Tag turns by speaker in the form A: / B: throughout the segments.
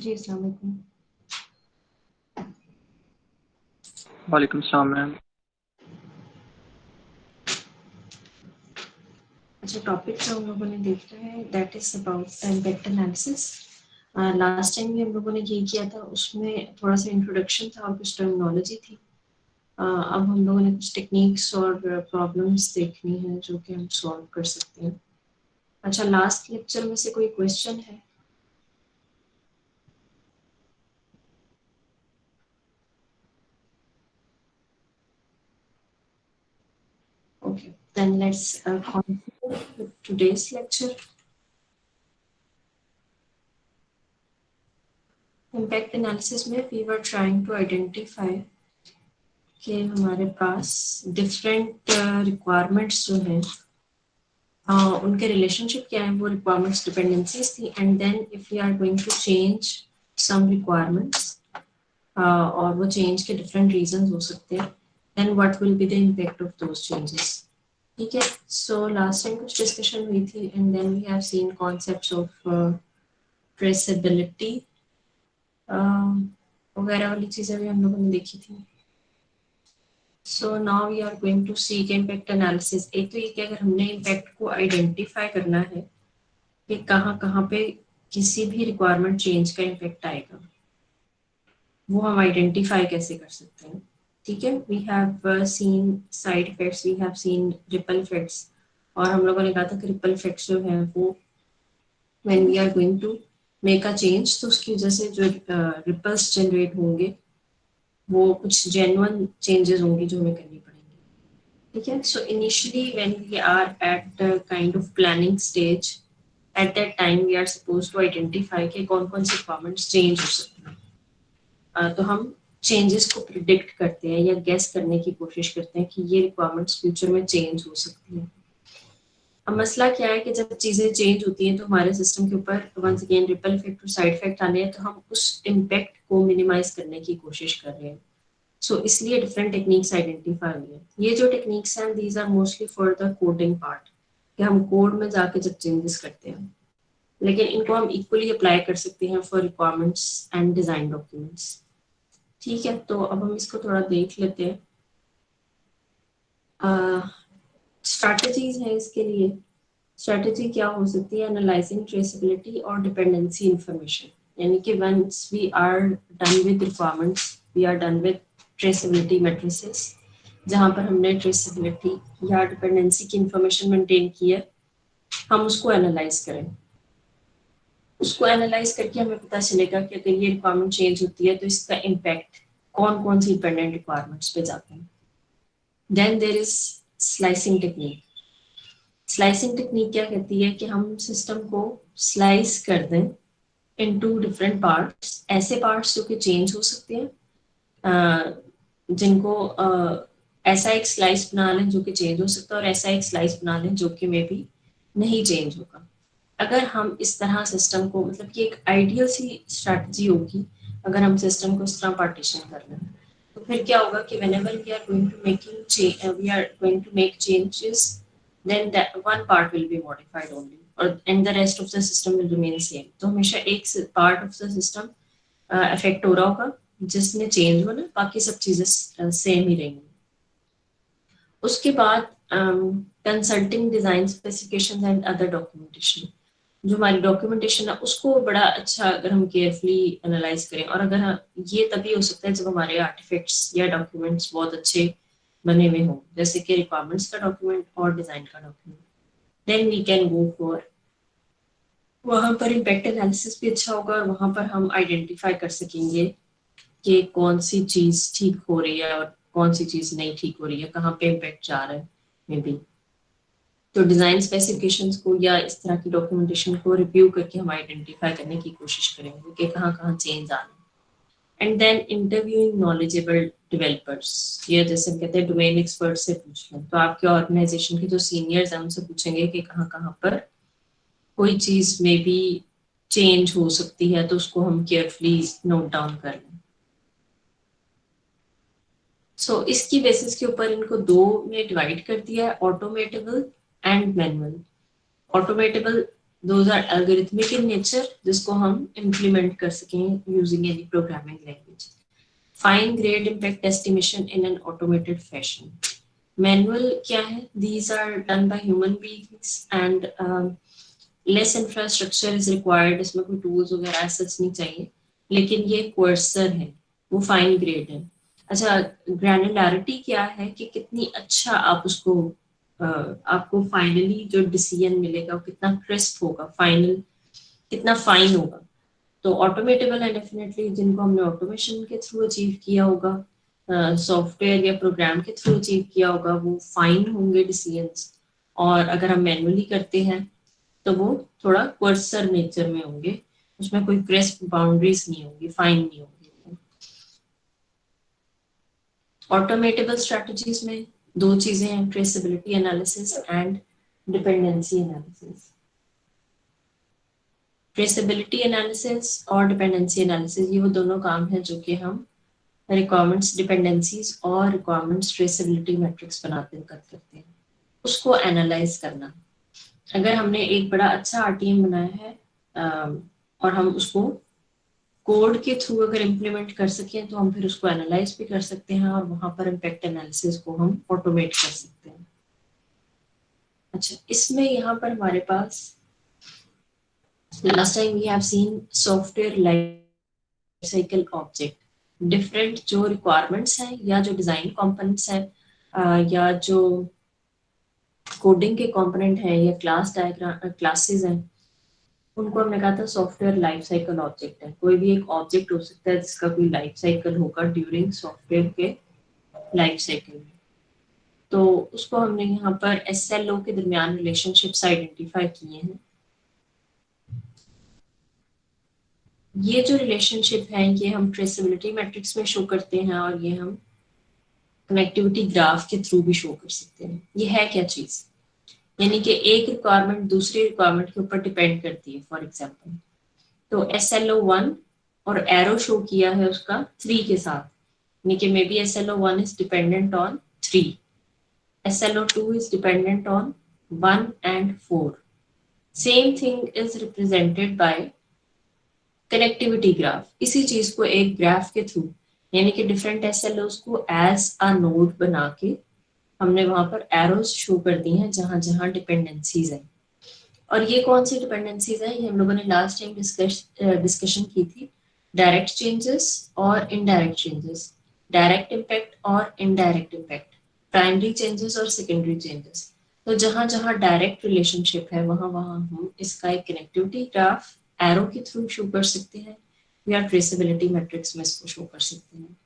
A: जी अस्सलाम वालेकुम।
B: वालेकुम सलाम मैम।
A: अच्छा, टॉपिक जो हम लोगों ने देखा है that is about impact analysis. Last time भी हम लोगों ने ये किया था, उसमें थोड़ा सा इंट्रोडक्शन था और कुछ टर्मिनोलॉजी थी। अब हम लोगों ने कुछ टेक्निक्स और प्रॉब्लम्स देखनी है जो कि हम सॉल्व कर सकते हैं। अच्छा, लास्ट लेक्चर में से कोई क्वेश्चन है? Okay, then let's continue with today's lecture. Impact analysis में we were trying to identify कि हमारे पास डिफरेंट रिक्वायरमेंट्स जो हैं उनके रिलेशनशिप क्या है, वो रिक्वायरमेंट्स डिपेंडेंसीज थी। And then if we are going to change some requirements और वो चेंज के डिफरेंट रीजंस हो सकते हैं, then what will be the impact of those changes. ठीक है, सो लास्ट टाइम कुछ डिस्कशन हुई थी and then we have seen concepts of traceability वगैरह वाली चीजें भी हम लोगों ने देखी थी। So now we are going to see impact analysis. एक तो ये कि अगर हमने इम्पैक्ट को आइडेंटिफाई करना है कि कहाँ कहाँ पे किसी भी रिक्वायरमेंट चेंज का इम्पैक्ट आएगा, वो हम आइडेंटिफाई कैसे कर सकते हैं। ठीक है, we have seen side effects, we have seen ripple effects, और हम लोगों ने कहा था कि रिपल इफेक्ट्स जो है वो when we are going to make a change, तो उसकी वजह से जो रिपल्स जनरेट होंगे वो कुछ जेन्युइन चेंजेस होंगी जो हमें करनी पड़ेंगी। ठीक है, so initially when we are at kind of planning stage, at that time we are suppose to identify कि कौन कौन सी रिक्वायरमेंट्स चेंज हो सकती हैं। तो हम चेंजेस को प्रिडिक्ट करते हैं या गेस करने की कोशिश करते हैं कि ये रिक्वायरमेंट्स फ्यूचर में चेंज हो सकती हैं। अब मसला क्या है कि जब चीज़ें चेंज होती हैं तो हमारे सिस्टम के ऊपर वंस अगेन रिपल इफेक्ट और साइड इफेक्ट आने हैं, तो हम उस इम्पैक्ट को मिनिमाइज करने की कोशिश कर रहे हैं। सो इसलिए डिफरेंट टेक्निक्स आइडेंटिफाई हुई हैं। ये जो टेक्निक्स हैं these are mostly for the coding part, कि हम कोड में जाके जब चेंजेस करते हैं, लेकिन इनको हम इक्वली अप्लाई कर सकते हैं for requirements and design documents. ठीक है, तो अब हम इसको थोड़ा देख लेते हैं। स्ट्रैटेजीज है इसके लिए। स्ट्रैटेजी क्या हो सकती है? एनालाइजिंग ट्रेसेबिलिटी और डिपेंडेंसी इंफॉर्मेशन, यानी कि once we are done with requirements, we are done with traceability matrices, जहाँ पर हमने ट्रेसेबिलिटी या डिपेंडेंसी की इंफॉर्मेशन मेंटेन की है, हम उसको एनालाइज करें। उसको एनालाइज करके हमें पता चलेगा कि अगर ये रिक्वायरमेंट चेंज होती है तो इसका इम्पैक्ट कौन कौन सी डिपेंडेंट रिक्वायरमेंट्स पे जाते हैं। Then there is slicing technique. Slicing technique क्या कहती है कि हम सिस्टम को स्लाइस कर दें इनटू डिफरेंट पार्ट्स, ऐसे पार्ट्स जो कि चेंज हो सकते हैं, जिनको ऐसा एक स्लाइस बना लें जो कि चेंज हो सकता है और ऐसा एक स्लाइस बना लें जो कि मे बी नहीं चेंज होगा। अगर हम इस तरह सिस्टम को, मतलब कि एक आइडियल सी स्ट्रैटेजी होगी अगर हम सिस्टम को इस तरह पार्टीशन कर लें, तो फिर क्या होगा कि whenever we are going to we are going to make changes, then that one part will be modified only, or and the rest of the system will remain same. तो हमेशा एक part of the system affect हो रहा होगा जिसमें change होना, बाकी सब चीजें सेम ही रहेंगी। उसके बाद consulting design specification and other documentation, जो हमारी डॉक्यूमेंटेशन है उसको बड़ा अच्छा अगर हम केयरफुली एनालाइज करें, और अगर ये तभी हो सकता है जब हमारे आर्टिफैक्ट्स या डॉक्यूमेंट्स बहुत अच्छे बने हुए हों, जैसे कि रिक्वायरमेंट्स का डॉक्यूमेंट और डिजाइन का document, then we can go for, वहां पर इम्पैक्ट एनालिसिस भी अच्छा होगा और वहां पर हम आइडेंटिफाई कर सकेंगे कि कौन सी चीज ठीक हो रही है और कौन सी चीज नहीं ठीक हो रही है, कहाँ पे इम्पैक्ट जा रहा है मे बी। तो डिजाइन स्पेसिफिकेशंस को या इस तरह की डॉक्यूमेंटेशन को रिव्यू करके हम आइडेंटिफाई करने की कोशिश करेंगे कि कहाँ कहाँ चेंज आना है। And then interviewing knowledgeable developers, ये जैसे हम कहते हैं डोमेन एक्सपर्ट से पूछ लें, तो आपके ऑर्गेनाइजेशन के जो सीनियर्स हैं उनसे पूछेंगे कि कहाँ कहाँ पर कोई चीज में भी चेंज हो सकती है, तो उसको हम केयरफुली नोट डाउन कर लें। सो इसकी बेसिस के ऊपर इनको दो में डिवाइड कर दिया है, automatable and manual. Automatable those are algorithmic in nature, जिसको हम इम्प्लीमेंट कर सकें using any programming language. Fine grade impact estimation in an automated fashion. Manual क्या है? These are done by human beings and less infrastructure is required. इसमें कोई tools वगैरह सच नहीं चाहिए, लेकिन ये कोर्सर है, वो फाइन ग्रेड है. अच्छा, ग्रैनुलैरिटी क्या है कि कितनी अच्छा आप उसको आपको फाइनली जो डिसीजन मिलेगा वो कितना क्रिस्प होगा, फाइनल कितना फाइन होगा. तो ऑटोमेटेबल है डेफिनेटली, जिनको हमने ऑटोमेशन के थ्रू अचीव किया होगा, सॉफ्टवेयर या प्रोग्राम के थ्रू अचीव किया होगा, वो फाइन होंगे डिसीजंस. और अगर हम मैनुअली करते हैं तो वो थोड़ा कोर्सर नेचर में होंगे, उसमें कोई क्रिस्प बाउंड्रीज नहीं होंगी, फाइन नहीं होंगी. ऑटोमेटेबल स्ट्रेटजीज में दो चीजें हैं, traceability analysis and dependency analysis. Traceability analysis और डिपेंडेंसी एनालिसिस, ये वो दोनों काम है जो कि हम रिक्वायरमेंट्स डिपेंडेंसीज और रिक्वायरमेंट्स ट्रेसेबिलिटी मैट्रिक्स बनाते करते हैं, उसको एनालाइज करना. अगर हमने एक बड़ा अच्छा आरटीएम बनाया है और हम उसको कोड के थ्रू अगर इम्प्लीमेंट कर सकें तो हम फिर उसको एनालाइज भी कर सकते हैं और वहां पर इम्पैक्ट एनालिसिस को हम ऑटोमेट कर सकते हैं. अच्छा, इसमें यहाँ पर हमारे पास last time we have seen software life cycle object. Different जो रिक्वायरमेंट्स हैं या जो डिजाइन कंपोनेंट्स हैं या जो कोडिंग के कंपोनेंट हैं या क्लास डायग्राम क्लासेस हैं, उनको हमने कहा था सॉफ्टवेयर लाइफ साइकिल ऑब्जेक्ट है. कोई भी एक ऑब्जेक्ट हो सकता है जिसका कोई लाइफ साइकिल होगा ड्यूरिंग सॉफ्टवेयर के लाइफ साइकिल में. तो उसको हमने यहाँ पर एसएलओ के दरमियान रिलेशनशिप्स आइडेंटिफाई किए हैं. ये जो रिलेशनशिप है ये हम ट्रेसेबिलिटी मैट्रिक्स में शो करते हैं और ये हम कनेक्टिविटी ग्राफ के थ्रू भी शो कर सकते हैं. ये है क्या चीज? यानी कि एक रिक्वायरमेंट दूसरी रिक्वायरमेंट के ऊपर डिपेंड करती है. फॉर एग्जाम्पल, तो SLO1 और एरो शो किया है उसका 3 के साथ, यानी कि may be SLO1 is dependent on 3, SLO2 is dependent on 1 and 4. Same thing is represented by connectivity graph. इसी चीज को एक ग्राफ के थ्रू, यानी कि डिफरेंट SLOs को एज अ नोड बना के हमने वहां पर एरोज शो कर दी हैं जहां जहां डिपेंडेंसीज हैं. और ये कौन सी डिपेंडेंसीज हैं? ये हम लोगों ने लास्ट टाइम डिस्कशन की थी. डायरेक्ट चेंजेस और इनडायरेक्ट चेंजेस, डायरेक्ट इम्पैक्ट और इनडायरेक्ट इम्पैक्ट, प्राइमरी चेंजेस और सेकेंडरी चेंजेस. तो जहां जहां डायरेक्ट रिलेशनशिप है वहां वहां हम इसका एक कनेक्टिविटी ग्राफ एरो के थ्रू शो कर सकते हैं या ट्रेसेबिलिटी मैट्रिक्स में इसको शो कर सकते हैं.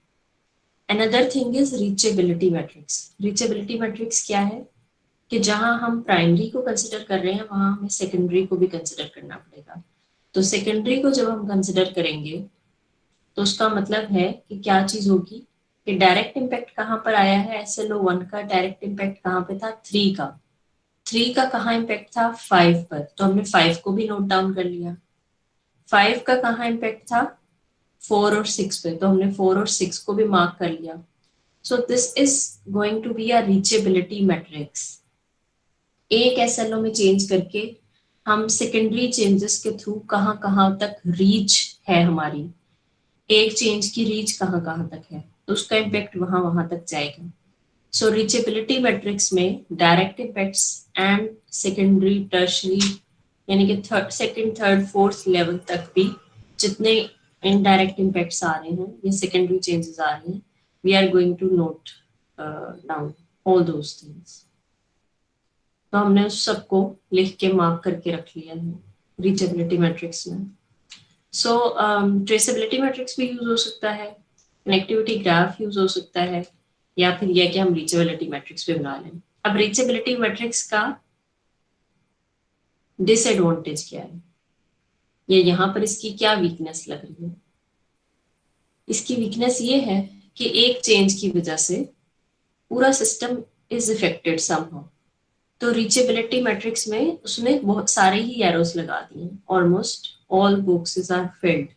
A: Another thing is reachability matrix. Reachability matrix क्या है कि जहां हम प्राइमरी को कंसिडर कर रहे हैं वहां हमें सेकेंडरी को भी कंसिडर करना पड़ेगा. तो सेकेंडरी को जब हम कंसिडर करेंगे तो उसका मतलब है कि क्या चीज होगी कि डायरेक्ट इम्पैक्ट कहाँ पर आया है? SLO1 का डायरेक्ट इम्पैक्ट कहाँ पे था? 3 का. 3 का कहाँ इम्पैक्ट था? 5 पर. तो हमने 5 को भी नोट डाउन कर लिया. 5 का कहाँ इम्पैक्ट था? 4 और 6 पे. तो हमने 4 और 6 को भी मार्क कर लिया. So this is going to be a reachability matrix. एक SLO में चेंज करके हम सेकेंडरी चेंजेस के थ्रू कहाँ कहाँ तक रीच है हमारी, एक चेंज की रीच कहाँ कहाँ तक है, तो उसका इम्पैक्ट वहां वहां तक जाएगा. सो रीचेबिलिटी मैट्रिक्स में direct impacts and secondary tertiary, यानी कि सेकेंड थर्ड फोर्थ लेवल तक भी जितने इनडायरेक्ट इम्पैक्ट्स आ रहे हैं या सेकेंडरी चेंजेस आ रहे हैं, we are going to note down all those things. तो हमने उस सबको लिख के मार्क करके रख लिया है रीचेबिलिटी मैट्रिक्स में. सो ट्रेसेबिलिटी मैट्रिक्स भी यूज हो सकता है, कनेक्टिविटी ग्राफ यूज हो सकता है, या फिर यह कि हम रीचेबिलिटी मैट्रिक्स भी बना लें. अब रीचेबिलिटी मैट्रिक्स का डिसएडवांटेज क्या है, या यहाँ पर इसकी क्या वीकनेस लग रही है? इसकी वीकनेस ये है कि एक चेंज की वजह से पूरा सिस्टम इज इफेक्टेड समहाउ. तो रीचेबिलिटी मैट्रिक्स में उसने बहुत सारे ही एरोस लगा दिए, almost all boxes are filled.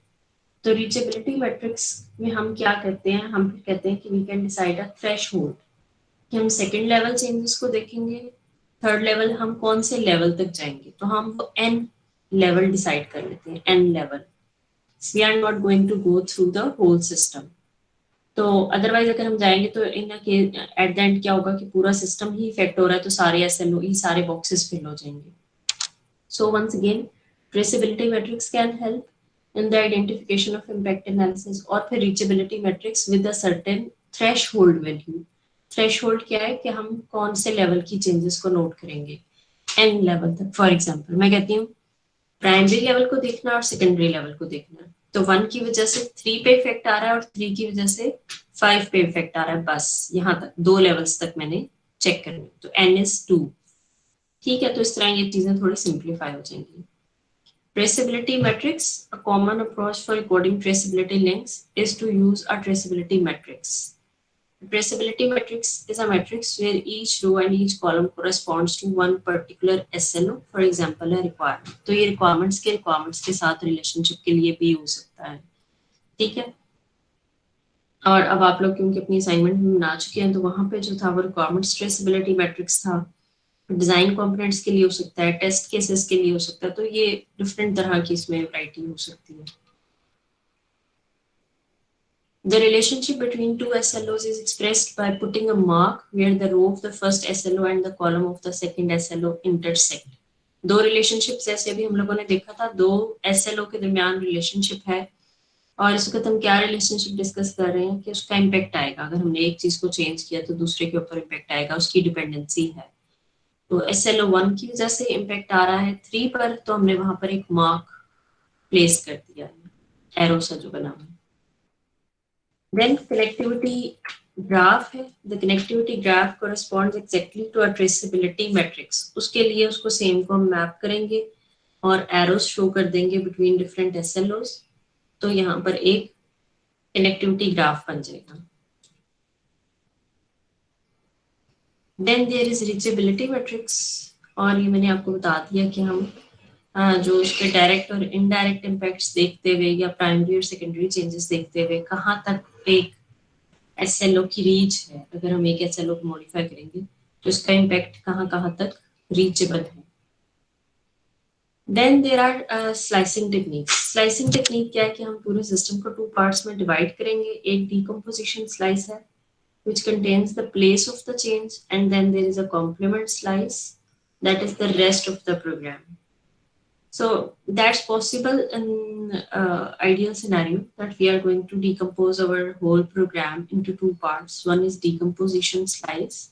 A: तो रीचेबिलिटी मैट्रिक्स में हम क्या करते हैं, हम फिर कहते हैं कि we can decide a threshold, कि हम सेकंड लेवल चेंजेस को देखेंगे, थर्ड लेवल हम कौन से लेवल तक जाएंगे. तो हम वो n लेवल डिसाइड कर लेते हैं, n level. We are not going to go through the whole system. तो अदरवाइज अगर हम जाएंगे तो इन एट द एंड क्या होगा कि पूरा सिस्टम ही इफेक्ट हो रहा है, तो सारे SLO ही सारे बॉक्सेस फिल हो जाएंगे. So once again, traceability metrics can help in the identification of impact analysis. और फिर reachability metrics with a certain threshold value. Threshold क्या है कि हम कौन से लेवल की चेंजेस को नोट करेंगे, n लेवल तक. फॉर एग्जाम्पल मैं कहती हूँ प्राइमरी लेवल को देखना और सेकेंडरी लेवल को देखना, तो 1 की वजह से 3 पे इफेक्ट आ रहा है और 3 की वजह से 5 पे इफेक्ट आ रहा है, बस यहाँ तक 2 लेवल्स तक मैंने चेक करनी, तो n is 2. ठीक है, तो इस तरह ये चीजें थोड़ी सिंप्लीफाई हो जाएंगी. Traceability metrics, a common approach for recording traceability links is to use a traceability matrix. Traceability matrix is a matrix where each row and each column corresponds to one particular SLO. For example, a requirement. तो ये requirements के साथ relationship के लिए भी हो सकता है. ठीक है. और अब आप लोग क्योंकि अपनी असाइनमेंट में बना चुके हैं, तो वहां पे जो था वो requirements traceability matrix था. डिजाइन कंपोनेंट्स के लिए हो सकता है, टेस्ट केसेस के लिए हो सकता है, तो ये डिफरेंट तरह की इसमें वैरायटी हो सकती है. The relationship between two SLOs is expressed by putting a mark where the row of the first SLO and the column of the second SLO intersect. दो रिलेशनशिप्स ऐसे भी हम लोगों ने देखा था, दो SLO के दरमियान रिलेशनशिप है, और इस वक्त हम क्या रिलेशनशिप डिस्कस कर रहे हैं कि उसका इम्पैक्ट आएगा, अगर हमने एक चीज को चेंज किया तो दूसरे के ऊपर इम्पैक्ट आएगा, उसकी डिपेंडेंसी है. तो SLO1 की वजह से इम्पैक्ट आ रहा है 3 पर, तो हमने वहां पर एक मार्क प्लेस कर दिया है, एरो सा जो बना है. देन कनेक्टिविटी ग्राफ है. The connectivity graph corresponds exactly to a traceability matrix. उसके लिए उसको सेम को हम मैप करेंगे और एरोस शो कर देंगे बिटवीन डिफरेंट SLOs, तो यहाँ पर एक कनेक्टिविटी ग्राफ बन जाएगा. Then there is reachability matrix, और ये मैंने आपको बता दिया कि हम जो उसके डायरेक्ट और इनडायरेक्ट इम्पैक्ट्स देखते हुए या प्राइमरी और सेकेंडरी चेंजेस देखते हुए कहाँ तक एक SLO की रीच है, अगर हम एक SLO को मॉडिफाई करेंगे तो इसका इम्पैक्ट कहाँ तक रीचेबल है. Then there are slicing technique. Slicing technique क्या है कि हम पूरे सिस्टम को 2 पार्ट्स में डिवाइड करेंगे. एक डीकम्पोजिशन स्लाइस है which contains the place of the change, and then there is a complement slice that is the rest of the program. So that's possible in ideal scenario that we are going to decompose our whole program into 2 parts. One is decomposition slice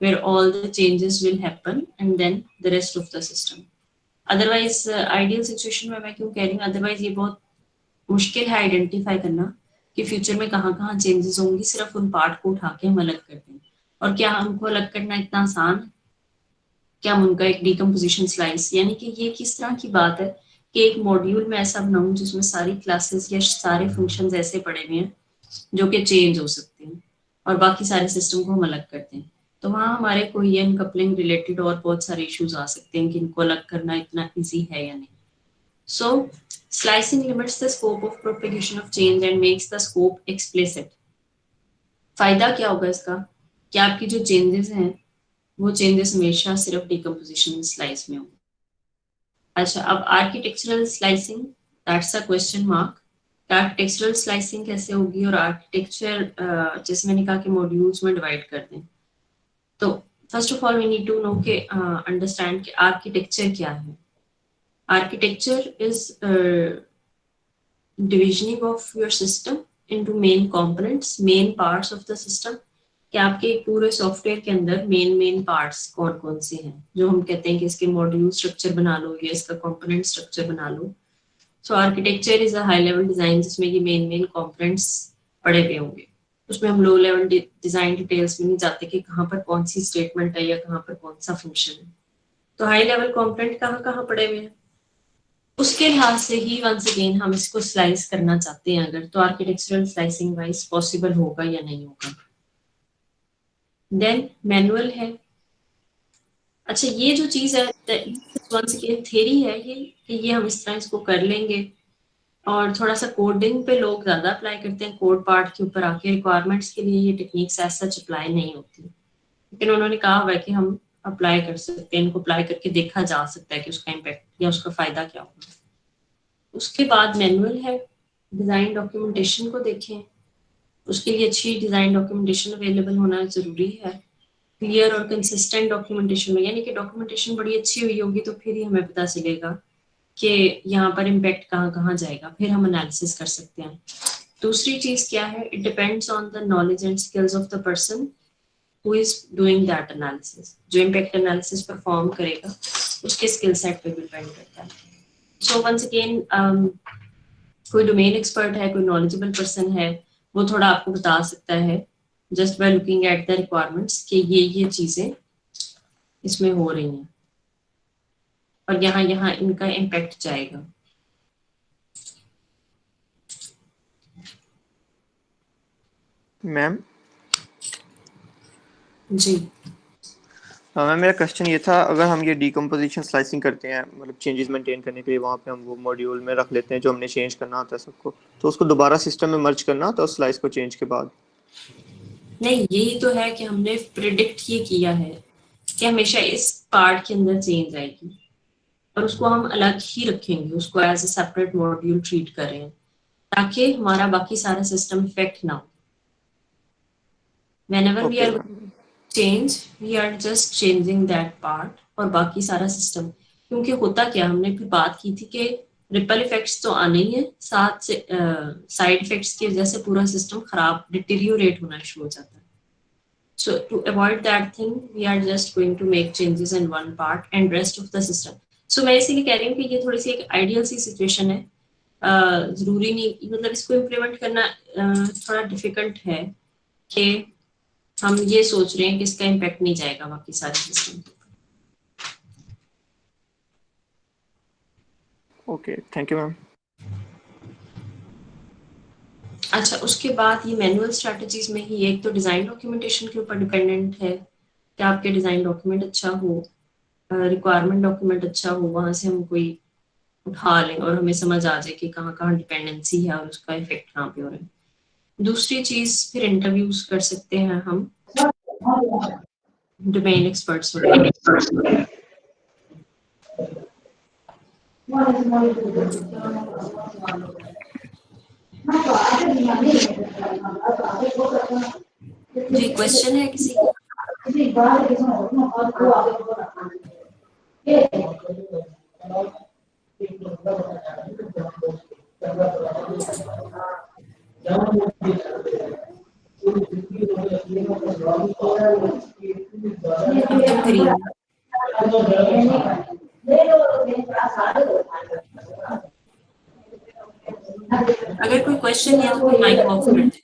A: where all the changes will happen, and then the rest of the system. Otherwise ideal situation में मैं क्यों कह रही हूँ, otherwise ये बहुत मुश्किल है आइडेंटिफाई करना कि फ्यूचर में कहाँ चेंजेस होंगी, सिर्फ उन पार्ट को उठा के हम अलग कर दें. और क्या हमको अलग करना इतना आसान है? क्या हम उनका एक डीकम्पोजिशन स्लाइस, यानी कि ये किस तरह की बात है कि एक मॉड्यूल में ऐसा बनाऊं जिसमें सारी क्लासेस या सारे फंक्शंस ऐसे पड़े हुए हैं जो कि चेंज हो सकते हैं, और बाकी सारे सिस्टम को हम अलग करते हैं, तो वहाँ हमारे कोई अनकपलिंग रिलेटेड और बहुत सारे इश्यूज आ सकते हैं कि इनको अलग करना इतना ईजी है या नहीं. So slicing limits the scope of propagation of change and makes the scope explicit. फायदा क्या होगा इसका कि आपकी जो चेंजेस हैं वो चेंजेस हमेशा सिर्फ डिकम्पोजिशन स्लाइस में होंगे. अच्छा, अब architectural slicing, that's a question mark. Architectural slicing कैसे होगी, और आर्किटेक्चर जैसे मैंने कहा कि मॉड्यूल्स में डिवाइड कर दें, तो first of all we need to know के अंडरस्टैंड कि आर्किटेक्चर क्या है. Architecture is divisioning of your system into main components, main parts of the system. कि आपके पूरे सॉफ्टवेयर के अंदर मेन पार्ट्स कौन कौन से हैं, जो हम कहते हैं कि इसके मॉड्यूल स्ट्रक्चर बना लो या इसका कंपोनेंट स्ट्रक्चर बना लो. So architecture is a high level design जिसमें ये मेन कंपोनेंट्स पड़े हुए होंगे. उसमें हम लो लेवल डिजाइन डिटेल्स में नहीं जाते कि कहाँ पर कौन सी स्टेटमेंट है या कहाँ पर कौन सा फंक्शन है. तो हाई लेवल कंपोनेंट कहाँ पड़े हुए हैं, उसके लिहाज से ही वंस अगेन हम इसको स्लाइस करना चाहते हैं अगर, तो आर्किटेक्चरल स्लाइसिंग वाइज पॉसिबल होगा या नहीं होगा. देन मैनुअल है. अच्छा, ये जो चीज है वंस अगेन थ्योरी है ये कि ये हम इस तरह इसको कर लेंगे, और थोड़ा सा कोडिंग पे लोग ज्यादा अप्लाई करते हैं, कोड पार्ट के ऊपर आके. रिक्वायरमेंट्स के लिए ये टेक्निक्स एज सच अप्लाई नहीं होती, लेकिन उन्होंने कहा हुआ है कि हम अप्लाई कर सकते हैं, इनको अप्लाई करके देखा जा सकता है कि उसका इम्पैक्ट या उसका फ़ायदा क्या होगा। उसके बाद मैनुअल है, डिज़ाइन डॉक्यूमेंटेशन को देखें, उसके लिए अच्छी डिज़ाइन डॉक्यूमेंटेशन अवेलेबल होना ज़रूरी है। क्लियर और कंसिस्टेंट डॉक्यूमेंटेशन में, यानी कि डॉक्यूमेंटेशन बड़ी अच्छी हुई होगी तो फिर ही हमें पता चलेगा कि यहाँ पर इम्पैक्ट कहाँ कहाँ जाएगा, फिर हम एनालिसिस कर सकते हैं। दूसरी चीज़ क्या है, it depends on the knowledge and skills of the person who is doing that analysis. जो इम्पैक्ट एनालिसिस परफॉर्म करेगा उसके स्किल सेट पे डिपेंड करता है। सो वंस अगेन कोई डोमेन एक्सपर्ट है, कोई नॉलेजेबल पर्सन है, वो थोड़ा आपको बता सकता है just by looking at the requirements कि ये चीज़ें इसमें हो रही हैं और यहाँ यहाँ इनका इम्पैक्ट जाएगा।
B: मैम
A: जी
B: मैम मेरा क्वेश्चन ये था, अगर हम ये डीकम्पोजिशन स्लाइसिंग करते हैं, मतलब चेंजेस मेंटेन करने के लिए वहाँ पे हम वो मॉड्यूल में रख लेते हैं जो हमने चेंज करना होता है सबको, तो उसको दोबारा सिस्टम में मर्ज करना होता है उस स्लाइस को चेंज के बाद?
A: नहीं, यही तो है कि हमने प्रिडिक्ट ये किया है कि हमेशा इस पार्ट के अंदर चेंज आएगी और उसको हम अलग ही रखेंगे, उसको as a separate module treat कर रहे हैं ताकि हमारा बाकी सारा सिस्टम इफेक्ट ना हो। whenever we
B: okay
A: are
B: ma'am.
A: change we are just changing that part और बाकी सारा सिस्टम, क्योंकि होता क्या, हमने फिर बात की थी कि रिपल इफेक्ट्स तो आने ही है, साथ से साइड इफेक्ट्स की वजह से पूरा सिस्टम खराब डिटीरियोरेट होना शुरू हो जाता है। So to avoid that thing, we are just going to make changes in one part and rest of the system. So मैं इसीलिए कह रही हूँ कि ये थोड़ी सी एक आइडियल सी सिचुएशन है। जरूरी नहीं, मतलब इसको इम्प्लीमेंट करना थोड़ा डिफिकल्ट है कि हम ये सोच रहे हैं कि इसका इम्पैक्ट नहीं जाएगा बाकी सारे सिस्टम पे।
B: Okay, thank you ma'am.
A: अच्छा, उसके बाद ये मैनुअल स्ट्रेटजीज में ही एक तो डिजाइन डॉक्यूमेंटेशन के ऊपर डिपेंडेंट है कि आपके डिजाइन डॉक्यूमेंट अच्छा हो, रिक्वायरमेंट डॉक्यूमेंट अच्छा हो, वहां से हम कोई उठा लें और हमें समझ आ जाए कि कहाँ कहाँ डिपेंडेंसी है और उसका इफेक्ट कहाँ पे हो रहा है। दूसरी चीज, फिर इंटरव्यूज कर सकते हैं हम डोमेन एक्सपर्ट्स वगैरह। जी, क्वेश्चन है किसी का? अब्दुल करीम। अगर कोई क्वेश्चन है तो कोई माइक ऑफ कर दे।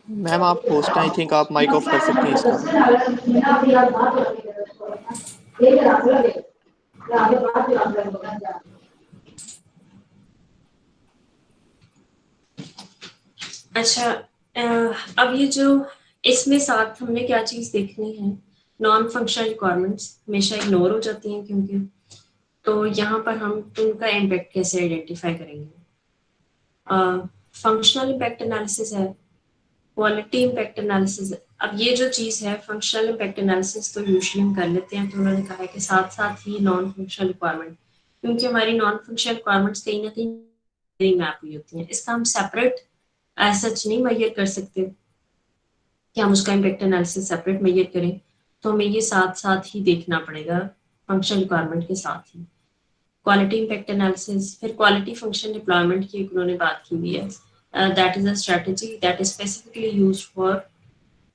B: मैम आप होस्ट हैं, आई थिंक आप माइक ऑफ कर सकती हैं इसका। अच्छा, अब ये जो इसमें साथ हमने क्या चीज देखनी है, नॉन फंक्शनल रिक्वायरमेंट्स हमेशा इग्नोर हो जाती हैं क्योंकि, तो यहाँ पर हम उनका इम्पैक्ट कैसे आइडेंटिफाई करेंगे। फंक्शनल इम्पैक्ट एनालिसिस है, क्वालिटी इम्पैक्ट एनालिसिस। अब ये जो चीज़ है, फंक्शनल इम्पैक्ट एनालिसिस तो यूजुअली हम कर लेते हैं, तो उन्होंने कहा है कि साथ साथ ही नॉन फंक्शनल रिक्वायरमेंट, क्योंकि हमारी नॉन फंक्शनल रिक्वायरमेंट्स कहीं ना कहीं मैप हुई होती हैं, इसका हम सेपरेट सच नहीं मेजर कर सकते कि हम उसका इम्पैक्ट एनालिसिस सेपरेट मेजर करें, तो हमें ये साथ साथ ही देखना पड़ेगा फंक्शनल रिक्वायरमेंट के साथ ही। क्वालिटी इम्पैक्ट एनालिसिस, फिर क्वालिटी फंक्शन डिप्लॉयमेंट की उन्होंने बात की हुई है, that is a strategy that is specifically used for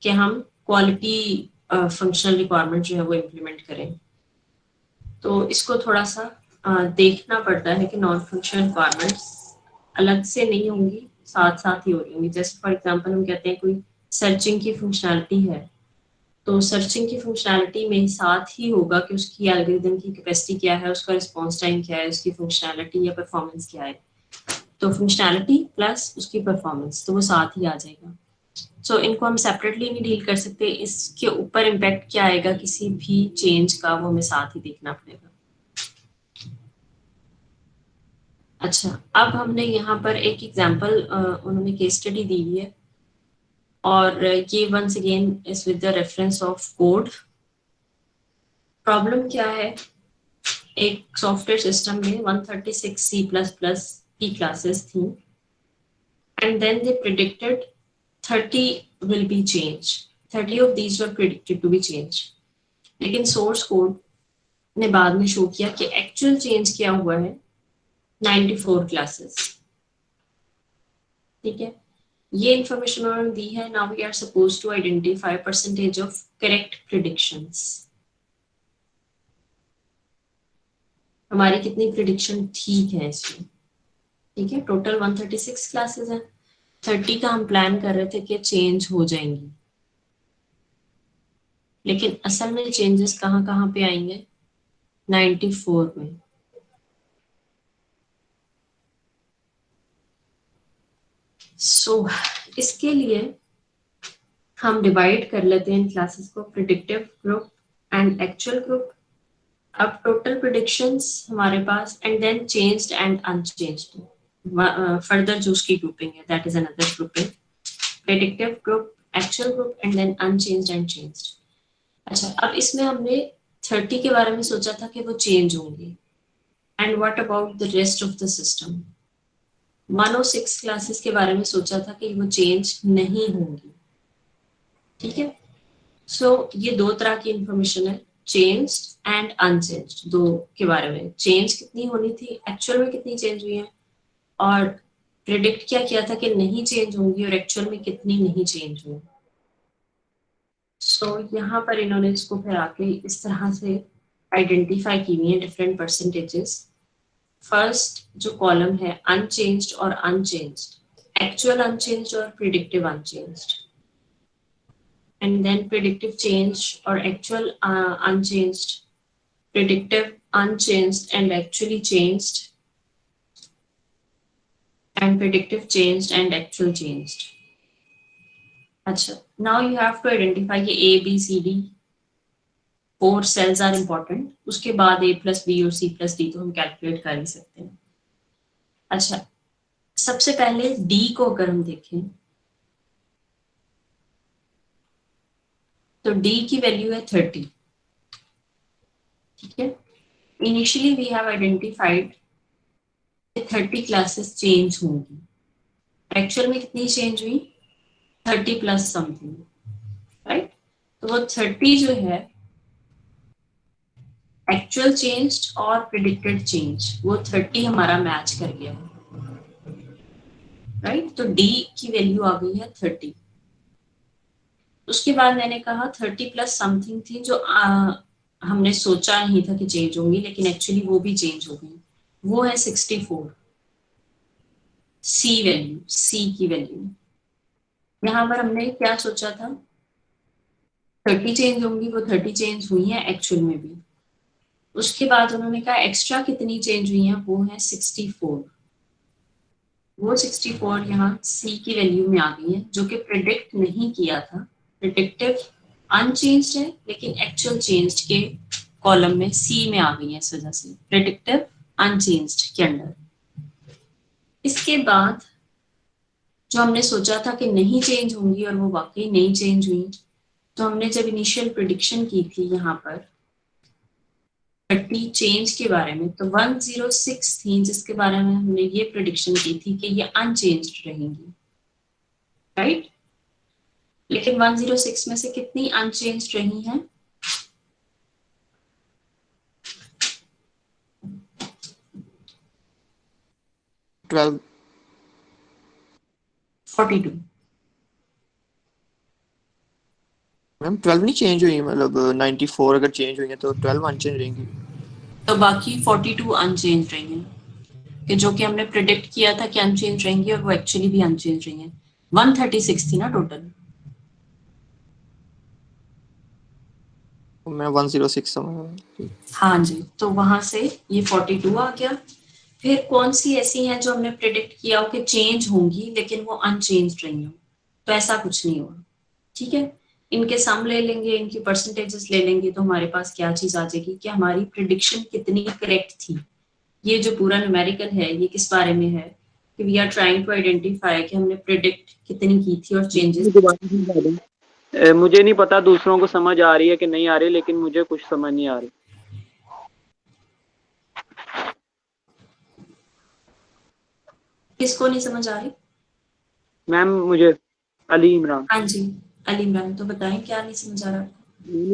B: कि हम क्वालिटी फंक्शनल रिक्वायरमेंट जो है वो इम्प्लीमेंट करें। तो इसको थोड़ा सा देखना पड़ता है कि नॉन फंक्शनल रिक्वायरमेंट्स अलग से नहीं होंगी, साथ साथ ही हो रही होंगी। जैसे फॉर एग्जांपल हम कहते हैं कोई सर्चिंग की फंक्शनैलिटी है, तो सर्चिंग की फंक्शनैलिटी में साथ ही होगा कि उसकी एल्गोरिथम की कैपेसिटी क्या है, उसका रिस्पॉन्स टाइम क्या है, उसकी फंक्शनैलिटी या परफॉर्मेंस क्या है। तो फंक्शनैलिटी प्लस उसकी परफॉर्मेंस, तो वो साथ ही आ जाएगा।
A: सो इनको हम सेपरेटली नहीं डील कर सकते, इसके ऊपर इम्पैक्ट क्या आएगा किसी भी चेंज का वो हमें साथ ही देखना पड़ेगा। अच्छा, अब हमने यहाँ पर एक एग्जांपल उन्होंने केस स्टडी दी हुई है और ये once again is with the reference of code. Problem क्या है, एक सॉफ्टवेयर सिस्टम में 136 C++ की क्लासेस थी and then they predicted 30 will be changed. 30 of these were predicted to be changed. लेकिन सोर्स कोड ने बाद में शो किया कि एक्चुअल चेंज क्या हुआ है 94 क्लासेस। ठीक है, ये इंफॉर्मेशन उन्होंने दी है। Now we are suppose to identify percentage of correct predictions. हमारी कितनी प्रिडिक्शन ठीक है इसमें? ठीक है, टोटल 136 क्लासेस हैं, 30 का हम प्लान कर रहे थे कि चेंज हो जाएंगी, लेकिन असल में चेंजेस कहाँ कहाँ पे आएंगे? 94 में। सो इसके लिए हम डिवाइड कर लेते हैं इन क्लासेस को, predictive group and actual group. अब टोटल प्रिडिक्शंस हमारे पास and then changed and unchanged. Further जो उसकी ग्रुपिंग है that is another grouping, predictive group, actual group and then unchanged and changed. अच्छा, अब इसमें हमने 30 के बारे में सोचा था कि वो चेंज होंगे, and what about the rest of the system? 106 classes के बारे में सोचा था कि वो चेंज नहीं होंगी। ठीक है, सो ये दो तरह की इंफॉर्मेशन है, चेंज्ड एंड अनचेंज्ड, दो के बारे में। चेंज कितनी होनी थी, एक्चुअल में कितनी चेंज हुई है, और प्रिडिक्ट क्या किया था कि नहीं चेंज होंगी और एक्चुअल में कितनी नहीं चेंज हुई। सो यहाँ पर इन्होंने इसको फिर आके इस तरह से आइडेंटिफाई की हुई है डिफरेंट परसेंटेजेस। फर्स्ट जो कॉलम है अनचेंज्ड और अनचेंज्ड, एक्चुअल अनचेंज्ड और predictive unchanged, and then predictive change और actual unchanged, predictive unchanged and actually changed, and predictive changed and actual changed. अच्छा, now you have to identify ये A B C D 4 cells are important, उसके बाद A plus B और C plus D तो हम calculate कर ही सकते हैं। अच्छा, सबसे पहले D को अगर हम देखें तो D की वैल्यू है 30। ठीक है, initially we have identified 30 classes change होंगी, एक्चुअल में कितनी चेंज हुई? 30 प्लस समथिंग, राइट? तो वो 30 जो है एक्चुअल चेंज और प्रिडिक्टेड चेंज, वो 30 हमारा मैच कर गया, राइट? तो D की वैल्यू आ गई है 30। उसके बाद मैंने कहा 30 प्लस समथिंग थी जो हमने सोचा नहीं था कि चेंज होंगी, लेकिन एक्चुअली वो भी चेंज हो गई, वो है 64। C वैल्यू, C की वैल्यू यहाँ पर हमने क्या सोचा था? 30 चेंज होंगी, वो 30 चेंज हुई है एक्चुअल में भी। उसके बाद उन्होंने कहा एक्स्ट्रा कितनी चेंज हुई है, वो है 64। वो 64 यहाँ C की वैल्यू में आ गई है, जो कि प्रिडिक्ट नहीं किया था। प्रिडिक्टिव अनचेंज्ड है लेकिन एक्चुअल चेंज्ड के कॉलम में C में आ गई है, इस वजह से प्रिडिक्टिव अनचेंज्ड के अंडर। इसके बाद जो हमने सोचा था कि नहीं चेंज होंगी और वो वाकई नहीं चेंज हुई, तो हमने जब इनिशियल प्रिडिक्शन की थी यहाँ पर 30 चेंज के बारे में, तो 106 थी जिसके बारे में हमने ये प्रिडिक्शन की थी कि ये अनचेंज्ड रहेंगी, राइट? लेकिन 106 में से कितनी अनचेंज्ड रही हैं?
C: 12
A: 42।
C: मैम 12 नहीं चेंज हुई, मतलब 94 अगर चेंज हुई है तो 12 अनचेंज रहेंगी,
A: तो बाकी 42 अनचेंज रहेंगी, कि जो कि हमने प्रिडिक्ट किया था कि अनचेंज रहेंगी और वो एक्चुअली भी अनचेंज रही हैं। 136 थी ना टोटल।
C: मैं 106 समझ।
A: हाँ जी, तो वहां से ये 42 आ गया। फिर कौन सी ऐसी हैं जो हमने प्रिडिक्ट किया हो कि चेंज होंगी लेकिन वो अनचेंज रही हो? तो ऐसा कुछ नहीं होगा, ठीक है। इनके सम ले लेंगे, इनकी परसेंटेजेस ले लेंगे, तो हमारे पास क्या चीज आ जाएगी कि हमारी प्रिडिक्शन कितनी करेक्ट थी। ये जो पूरा न्यूमेरिकल है ये किस बारे में है कि we are trying to identify कि हमने प्रिडिक्ट कितनी की थी और चेंजेस।
D: मुझे नहीं पता दूसरों को समझ आ रही है कि नहीं आ रही, लेकिन मुझे कुछ समझ नहीं आ रही।
A: किसको नहीं समझ आ रही?
D: मैम मुझे अली इमरान।
A: हाँ जी, अली इमरान, तो बताएं क्या नहीं समझ आ रहा?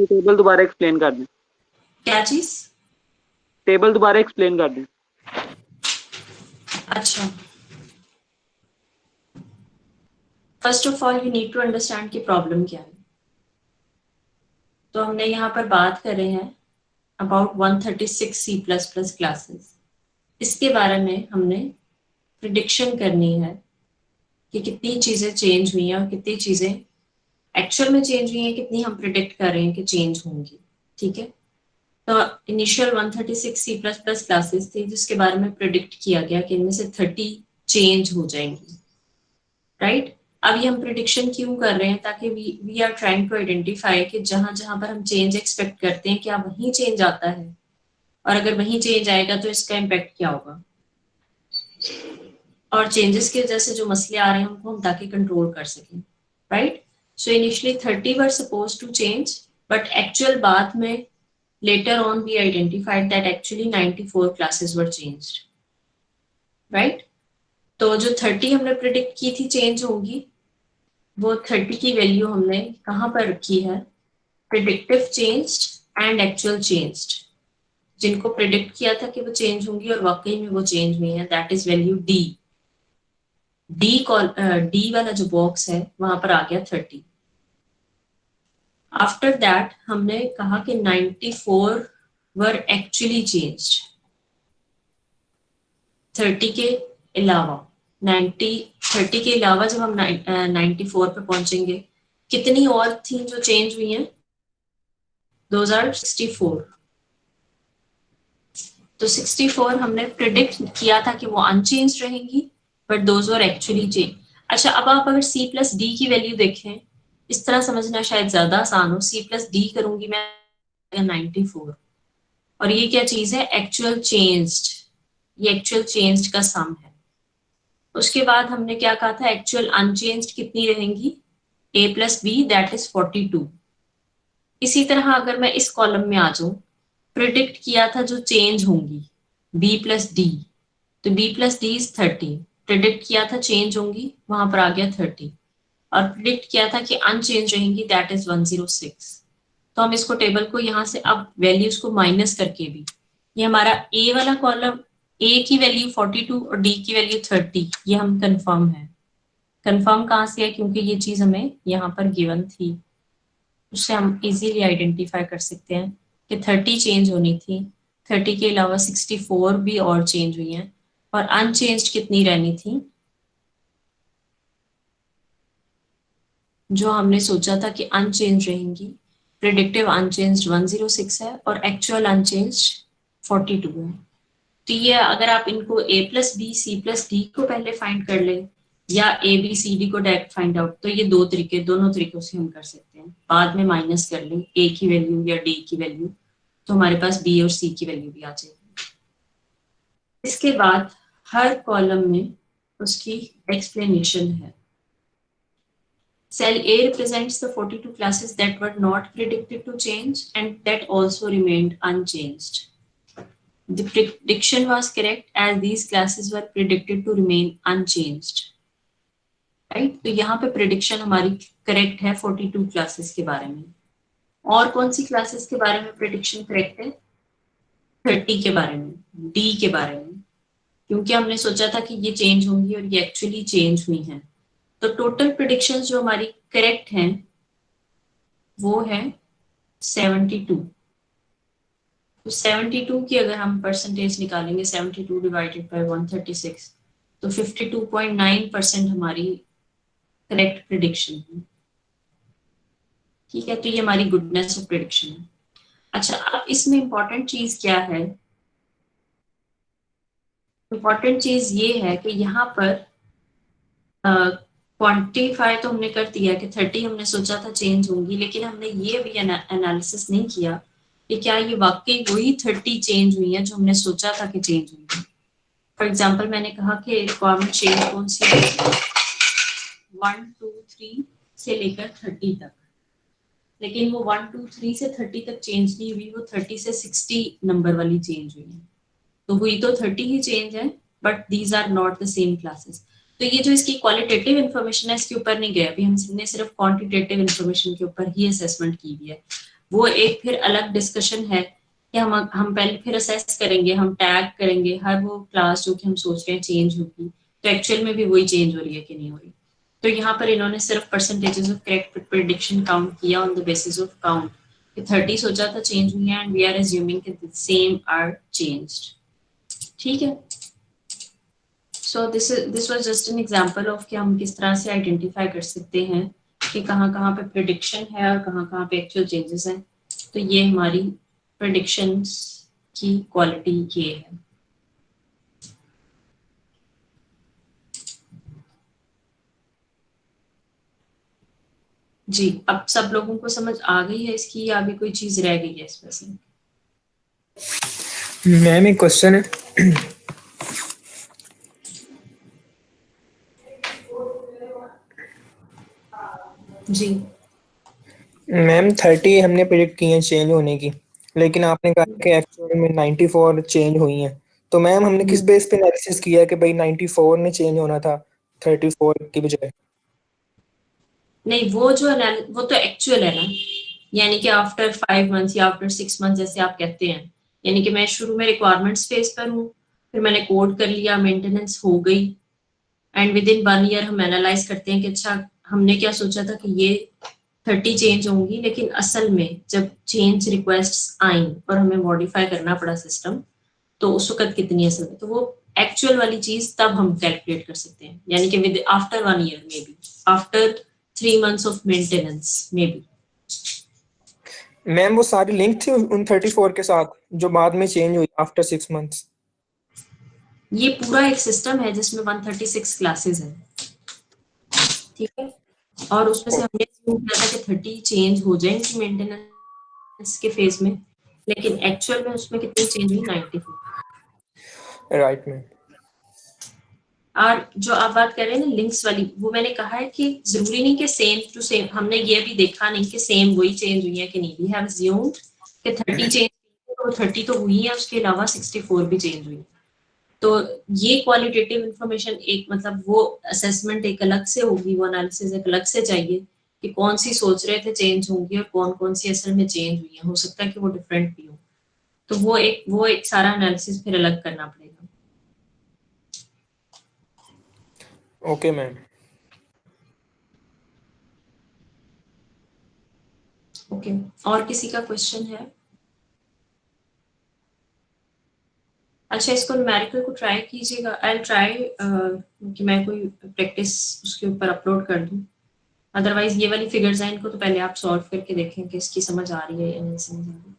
D: टेबल दोबारा एक्सप्लेन कर दें।
A: क्या चीज?
D: टेबल दोबारा एक्सप्लेन कर दें।
A: अच्छा, first of all you need to understand कि प्रॉब्लम क्या है। तो हमने यहाँ पर बात कर रहे हैं अबाउट 136 C++ क्लासेस। इसके बारे में हमने प्रिडिक्शन करनी है कि कितनी चीजें चेंज हुई हैं और कितनी चीजें एक्चुअल में चेंज हुई हैं, कितनी हम प्रिडिक्ट कर रहे हैं कि चेंज होंगी, ठीक है। तो इनिशियल 136 C++ क्लासेस थी जिसके बारे में प्रिडिक्ट किया गया कि इनमें से 30 चेंज हो जाएंगी, राइट। अब ये हम प्रिडिक्शन क्यों कर रहे हैं? ताकि we are trying to identify कि जहां जहां पर हम चेंज एक्सपेक्ट करते हैं क्या वहीं चेंज आता है, और अगर वहीं चेंज आएगा तो इसका इम्पैक्ट क्या होगा, और चेंजेस की वजह से जो मसले आ रहे हैं उनको हम ताकि कंट्रोल कर सकें, right. So initially 30 were suppose to change, but actual बाद में later on we identified that actually 94 classes were changed, right। तो जो 30 हमने प्रिडिक्ट की थी चेंज होगी, वो 30 की वैल्यू हमने कहाँ पर रखी है? Predictive changed and actual changed. जिनको प्रिडिक्ट किया था कि वो चेंज होंगी और वाकई में वो चेंज हुई है, that is value D. D वाला जो बॉक्स है वहां पर आ गया 30। आफ्टर दैट हमने कहा कि 94 वर एक्चुअली चेंज्ड। 30 के अलावा 30 के अलावा जब हम 94 पे पहुंचेंगे, कितनी और थी जो चेंज हुई हैं? 64। तो 64 हमने प्रिडिक्ट किया था कि वो अनचेंज रहेंगी, but those were actually change. अच्छा, अब आप अगर C प्लस डी की वैल्यू देखें, इस तरह समझना शायद ज्यादा आसान हो। C प्लस डी करूंगी मैं 94, और ये क्या चीज है? Actual changed. ये एक्चुअल चेंज्ड का सम है। उसके बाद हमने क्या कहा था? एक्चुअल अनचेंज्ड कितनी रहेंगी? a plus B, that is 42। इसी तरह अगर मैं इस कॉलम में आ जाऊं, प्रिडिक्ट किया था जो चेंज होंगी b प्लस डी, तो b plus D is 30। Predict किया था चेंज होंगी, वहां पर आ गया 30, और प्रिडिक्ट किया था कि अनचेंज रहेंगी, दैट इज 106। तो हम इसको टेबल को यहाँ से अब वैल्यूज को माइनस करके भी, ये हमारा a वाला कॉलम, a की वैल्यू 42 और d की वैल्यू 30, ये हम कंफर्म है। कंफर्म कहाँ से है? क्योंकि ये चीज हमें यहाँ पर गिवन थी, उससे हम इजीली आइडेंटिफाई कर सकते हैं कि 30 चेंज होनी थी। 30 के अलावा 64 भी और चेंज हुई हैं, और अनचेंज्ड कितनी रहनी थी? जो हमने सोचा था कि अनचेंज रहेंगी, प्रिडिक्टिव अनचेंज्ड 106 है और एक्चुअल अनचेंज्ड 42 है। तो ये अगर आप इनको a plus B C plus D को पहले फाइंड कर ले, या ए बी सी डी को डायरेक्ट फाइंड आउट, तो ये दोनों तरीकों से हम कर सकते हैं। बाद में माइनस कर लें a की वैल्यू या d की वैल्यू, तो हमारे पास b और c की वैल्यू भी आ जाएगी। इसके बाद हर कॉलम में उसकी एक्सप्लेनेशन है। Cell A represents the 42 classes that were not predicted to change and that also remained unchanged. The prediction was correct as these classes were predicted to remain unchanged. Right? तो यहाँ पे prediction हमारी correct है 42 classes के बारे में। और कौन सी classes के बारे में prediction correct है? 30 के बारे में, D के बारे में, क्योंकि हमने सोचा था कि ये change होंगी और ये actually change हुई हैं। तो टोटल प्रिडिक्शंस जो हमारी करेक्ट हैं वो है 72। तो 72 की अगर हम परसेंटेज निकालेंगे, 72 डिवाइडेड बाय 136, तो 52.9% हमारी करेक्ट प्रिडिक्शन है। ठीक है, तो ये हमारी गुडनेस ऑफ प्रिडिक्शन है। अच्छा, अब इसमें इंपॉर्टेंट चीज क्या है? इंपॉर्टेंट चीज ये है कि यहाँ पर क्वांटिफाई तो हमने कर दिया कि 30 हमने सोचा था चेंज होंगी, लेकिन हमने ये भी एनालिसिस नहीं किया कि क्या ये वाकई वही 30 चेंज हुई है जो हमने सोचा था कि चेंज हुई है। फॉर एग्जाम्पल मैंने कहा कि रिक्वायरमेंट चेंज कौन सी है, 1 2 3 से लेकर 30 तक, लेकिन वो 1 2 3 से 30 तक चेंज नहीं हुई, वो 30 से 60 नंबर वाली चेंज हुई है। तो हुई तो 30 ही चेंज है, but these are not the same classes. तो ये जो इसकी क्वालिटेटिव इन्फॉर्मेशन है इसके ऊपर नहीं गया, अभी हमने सिर्फ क्वांटिटेटिव इन्फॉर्मेशन के ऊपर ही असेसमेंट की हुई है। वो एक फिर अलग डिस्कशन है कि हम पहले फिर असेस करेंगे, हम टैग करेंगे हर वो क्लास जो कि हम सोच रहे हैं चेंज होगी, तो एक्चुअल में भी वही चेंज हो रही है कि नहीं हो रही। तो यहाँ पर इन्होंने सिर्फ percentages of correct prediction count किया on the basis of count, कि 30 सोचा था चेंज हुई है एंड वी आर अज्यूमिंग कि द सेम आर चेंज्ड। ठीक है, so this was just an example of कि हम किस तरह से आइडेंटिफाई कर सकते हैं कि कहाँ कहाँ पे प्रेडिक्शन है और कहाँ कहाँ पे एक्चुअल चेंजेस हैं। तो ये हमारी प्रेडिक्शंस की क्वालिटी ये है। जी, अब सब लोगों को समझ आ गई है इसकी, या अभी कोई चीज रह गई है इसमें से?
E: मैम एक क्वेश्चन है।
A: जी
E: मैम 30 हमने प्रिडिक्ट की है चेंज होने की, लेकिन आपने कहा कि एक्चुअल में 94 चेंज हुई हैं। तो मैम हमने किस बेस पे एनालिसिस किया कि भाई 94 ने चेंज होना था 34 की बजाय?
A: नहीं, वो तो एक्चुअल है ना, यानी कि आफ्टर 5 मंथ्स या आफ्टर 6 मंथ्स जैसे आप कहते हैं, यानी कि मैं शुरू में रिक्वायरमेंट्स फेज पर हूँ, फिर मैंने कोड कर लिया, मेंटेनेंस हो गई, एंड विद इन 1 ईयर हम एनालाइज करते हैं कि अच्छा हमने क्या सोचा था कि ये 30 चेंज होंगी, लेकिन असल में जब चेंज रिक्वेस्ट आई और हमें मॉडिफाई करना पड़ा सिस्टम, तो उस वक्त कितनी असल में, तो वो एक्चुअल वाली चीज तब हम कैलकुलेट कर सकते हैं, यानी कि with after 1 year may be, after 3 months of maintenance may be.
E: Ma'am वो सारी लिंक थी उन 34 के साथ जो बाद में चेंज हुई आफ्टर 6 मंथ्स?
A: ये पूरा एक सिस्टम है जिसमें 136 क्लासेस हैं, ठीक है, और उसमें से हमने assume किया था कि 30 चेंज हो जाएंगी मेंटेनेंस के फेज में, लेकिन एक्चुअल में उसमें कितनी चेंज हुई, 94।
E: Right ma'am.
A: और जो आप बात कर रहे हैं ना लिंक्स वाली, वो मैंने कहा है कि जरूरी नहीं कि सेम टू सेम, हमने ये भी देखा नहीं कि सेम वही चेंज हुई है कि नहीं, वी हैव अज्यूम्ड कि 30 चेंज, तो 30 तो हुई है, उसके अलावा 64 भी चेंज हुई। तो ये क्वालिटेटिव इंफॉर्मेशन एक मतलब वो असेसमेंट एक अलग से होगी, वो एनालिसिस एक अलग से चाहिए कि कौन सी सोच रहे थे चेंज होंगी और कौन कौन सी असल में चेंज हुई है, हो सकता है कि वो डिफरेंट भी हो, तो वो एक सारा एनालिसिस फिर अलग करना पड़ेगा।
E: Okay ma'am.
A: ओके, और किसी का क्वेश्चन है? अच्छा, इसको न्यूमेरिकल को ट्राई कीजिएगा, आई ट्राई कि मैं कोई प्रैक्टिस उसके ऊपर अपलोड कर दूं, अदरवाइज ये वाली फिगर्स हैं इनको तो पहले आप सॉल्व करके देखें कि इसकी समझ आ रही है या नहीं समझ आ रही।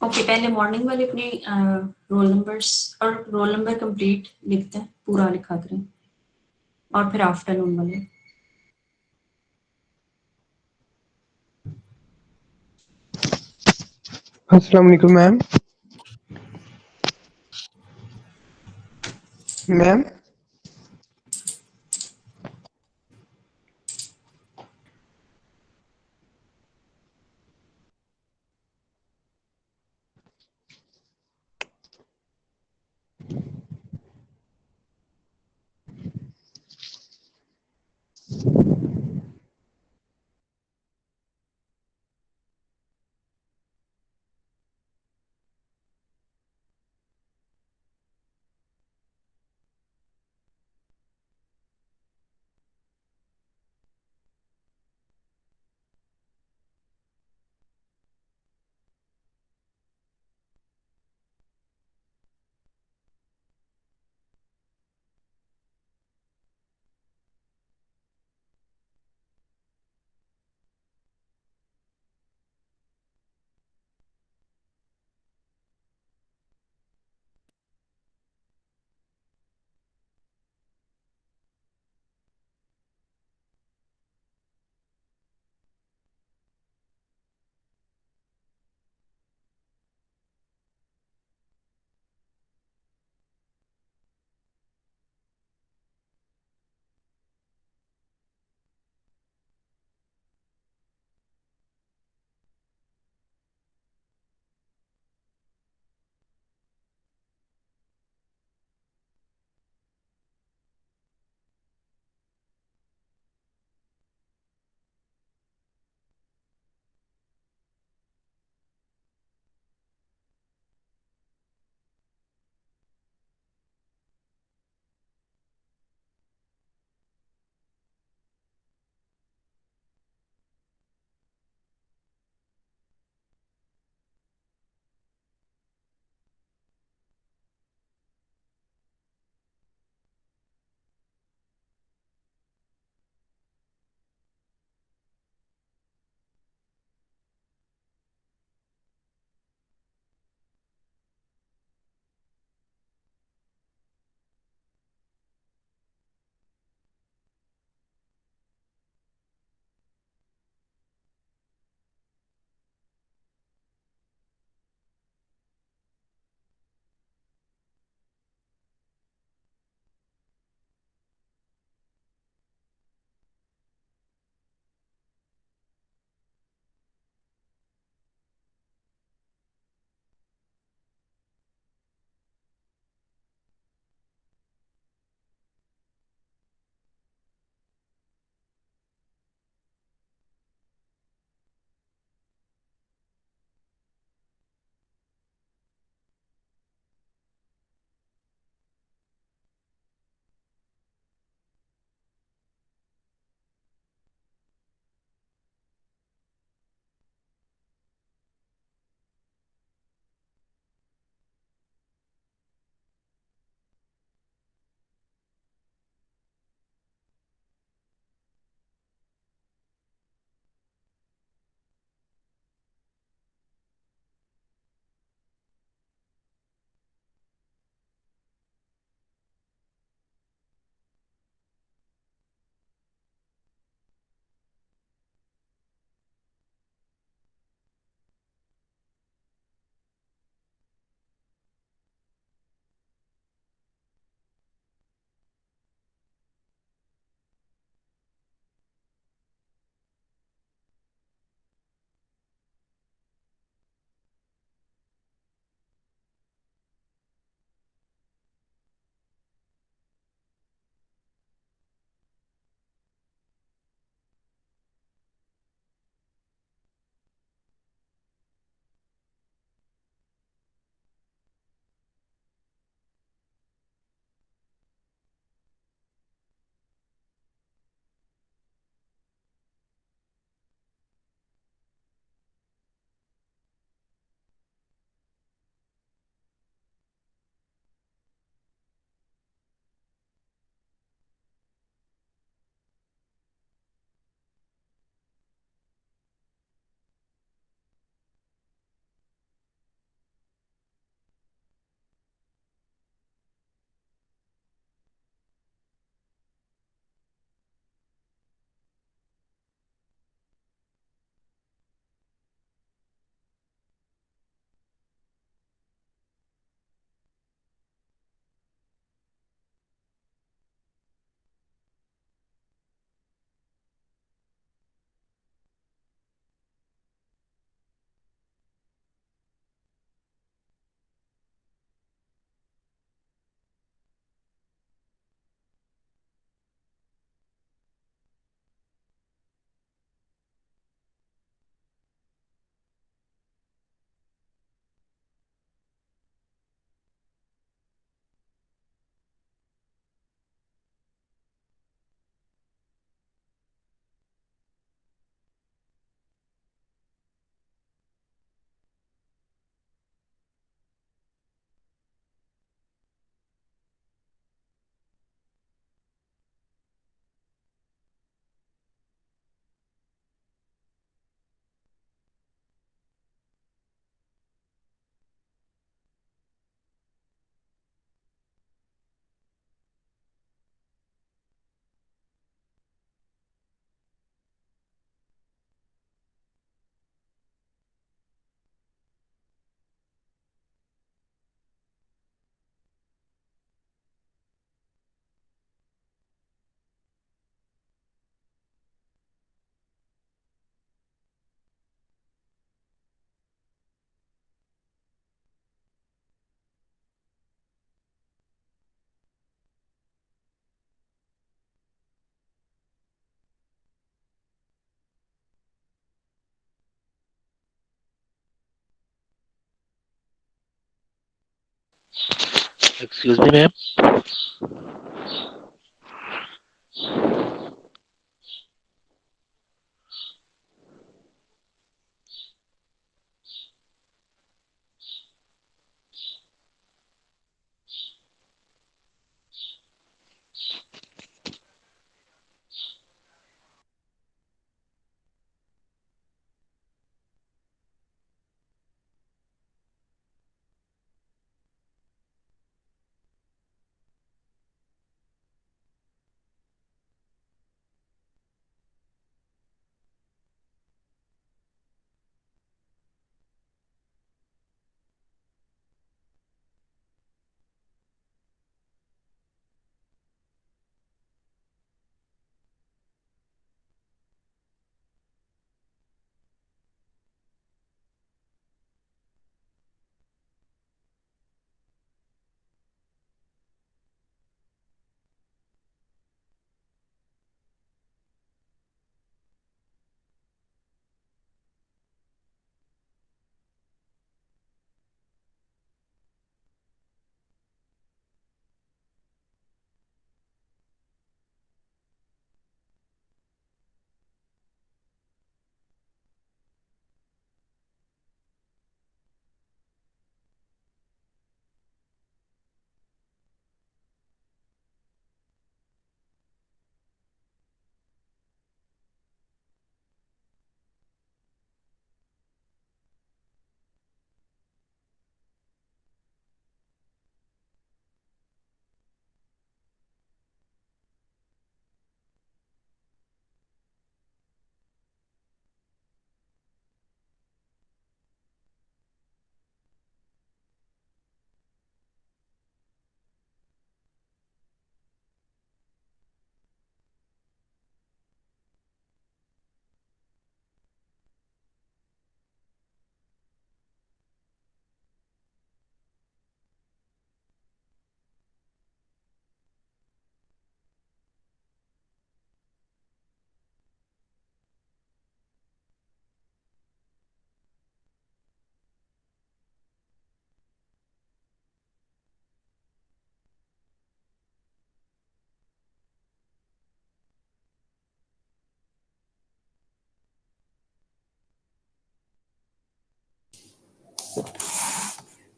A: ओके, पहले मॉर्निंग वाले अपने रोल नंबर्स और रोल नंबर कंप्लीट लिखते हैं, पूरा लिखा करें, और फिर आफ्टरनून वाले।
F: अस्सलाम वालेकुम ma'am. Ma'am Excuse me, ma'am.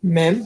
E: Ma'am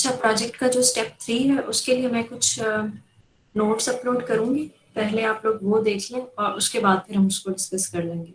A: अच्छा, प्रोजेक्ट का जो स्टेप 3 है उसके लिए मैं कुछ नोट्स अपलोड करूंगी, पहले आप लोग वो देख लें और उसके बाद फिर हम उसको डिस्कस कर लेंगे।